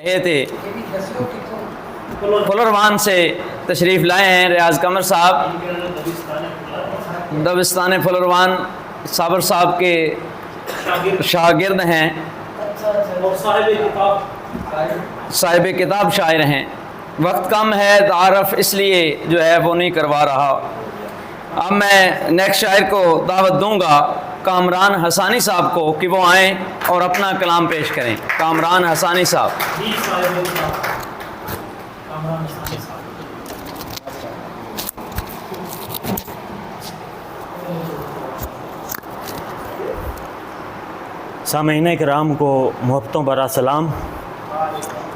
رہے تھے پھلروان سے تشریف لائے ہیں ریاض قمر صاحب، دبستان پھلروان صابر صاحب کے شاگرد ہیں، صاحب کتاب شاعر ہیں۔ وقت کم ہے، تعارف اس لیے جو ہے وہ نہیں کروا رہا۔ اب میں نیکسٹ شاعر کو دعوت دوں گا کامران حسانی صاحب کو کہ وہ آئیں اور اپنا کلام پیش کریں۔ کامران حسانی صاحب۔ سامعین کرام کو محبتوں برا سلام۔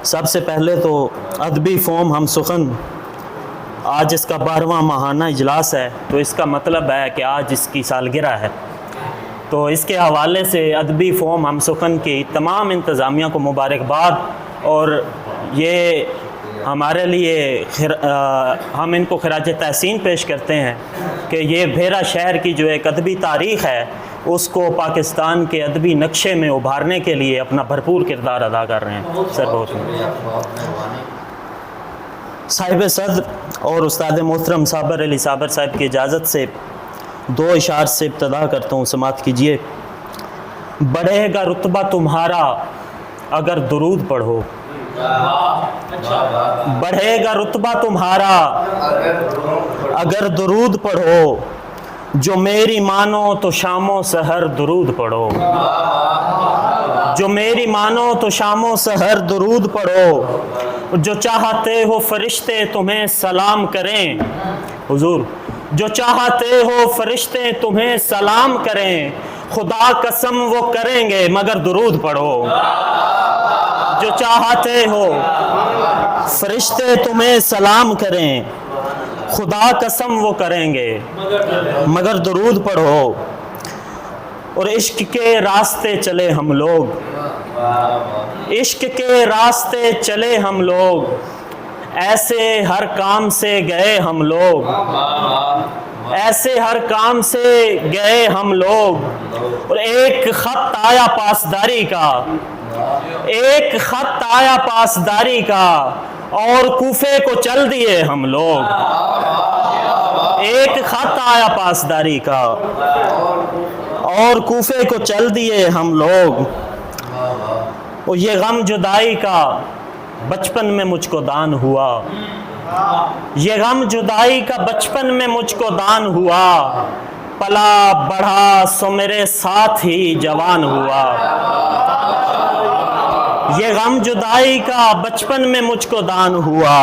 سب سے پہلے تو ادبی فوم ہم سخن، آج اس کا 12واں ماہانہ اجلاس ہے، تو اس کا مطلب ہے کہ آج اس کی سالگرہ ہے، تو اس کے حوالے سے ادبی فوم ہم سخن کی تمام انتظامیہ کو مبارکباد، اور یہ ہمارے لیے ہم ان کو خراج تحسین پیش کرتے ہیں کہ یہ بھیرا شہر کی جو ایک ادبی تاریخ ہے اس کو پاکستان کے ادبی نقشے میں ابھارنے کے لیے اپنا بھرپور کردار ادا کر رہے ہیں۔ سر بہت صاحب صدر اور استاد محترم صابر علی صابر صاحب کی اجازت سے 2 اشعار سے ابتدا کرتا ہوں، سماعت کیجیے۔ بڑھے گا رتبہ تمہارا اگر درود پڑھو، بڑھے گا رتبہ تمہارا اگر درود پڑھو، جو میری مانو تو شام و سحر درود پڑھو، جو میری مانو تو شام و سحر درود پڑھو، جو چاہتے ہو فرشتے تمہیں سلام کریں، حضور جو چاہتے ہو فرشتے تمہیں سلام کریں، خدا قسم وہ کریں گے مگر درود پڑھو، جو چاہتے ہو فرشتے تمہیں سلام کریں، خدا قسم وہ کریں گے مگر درود پڑھو۔ اور عشق کے راستے چلے ہم لوگ، عشق کے راستے چلے ہم لوگ، ایسے ہر کام سے گئے ہم لوگ، ایسے ہر کام سے گئے ہم لوگ، اور ایک خط آیا پاسداری کا، ایک خط آیا پاسداری کا، اور کوفے کو چل دیے ہم لوگ، ایک خط آیا پاسداری کا اور کوفے کو چل دیے ہم لوگ، اور یہ غم جدائی کا بچپن میں مجھ کو دان ہوا، یہ غم جدائی کا بچپن میں مجھ کو دان ہوا، پلا بڑھا سو میرے ساتھ ہی جوان ہوا، یہ غم جدائی کا بچپن میں مجھ کو دان ہوا،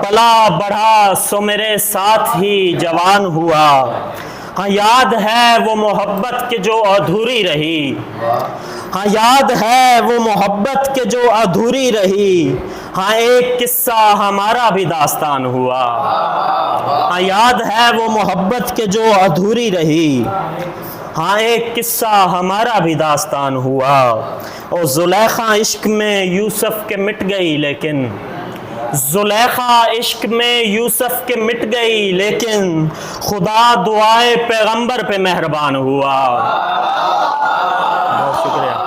پلا بڑھا سو میرے ساتھ ہی جوان ہوا۔ ہاں یاد ہے وہ محبت کے جو ادھوری رہی، ہاں یاد ہے وہ محبت کے جو ادھوری رہی، ہاں ایک قصہ ہمارا بھی داستان ہوا، ہاں یاد ہے وہ محبت کے جو ادھوری رہی، ہاں ایک قصہ ہمارا بھی داستان ہوا۔ اور زلیخا عشق میں یوسف کے مٹ گئی لیکن، زلیخا عشق میں یوسف کے مٹ گئی لیکن، خدا دعائے پیغمبر پہ مہربان ہوا۔ بہت شکریہ۔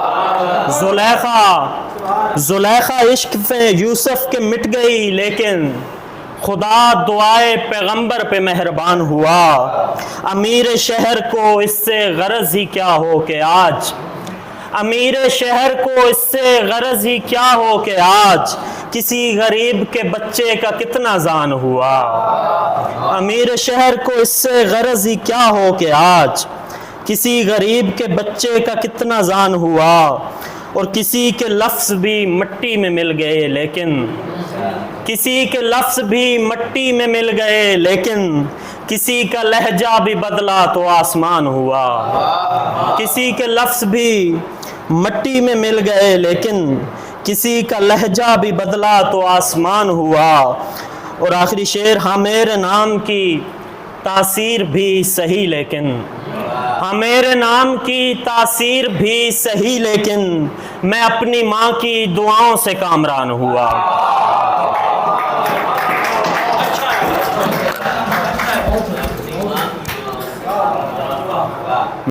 زلیخا عشق میں یوسف کے مٹ گئی لیکن، خدا دعائے پیغمبر پہ مہربان ہوا۔ امیر شہر کو اس سے غرض ہی کیا ہو کہ آج، امیر شہر کو اس سے غرض ہی کیا ہو کہ آج، کسی غریب کے بچے کا کتنا زان ہوا، امیر شہر کو اس سے غرض ہی کیا ہو کہ آج، کسی غریب کے بچے کا کتنا زان ہوا، اور کسی کے لفظ بھی مٹی میں مل گئے لیکن، کسی کے لفظ بھی مٹی میں مل گئے لیکن، کسی کا لہجہ بھی بدلا تو آسمان ہوا، کسی کے لفظ بھی مٹی میں مل گئے لیکن، کسی کا لہجہ بھی بدلا تو آسمان ہوا۔ اور آخری شعر، ہاں میرے نام کی تاثیر بھی صحیح لیکن، ہاں میرے نام کی تاثیر بھی صحیح لیکن، میں اپنی ماں کی دعاؤں سے کامران ہوا۔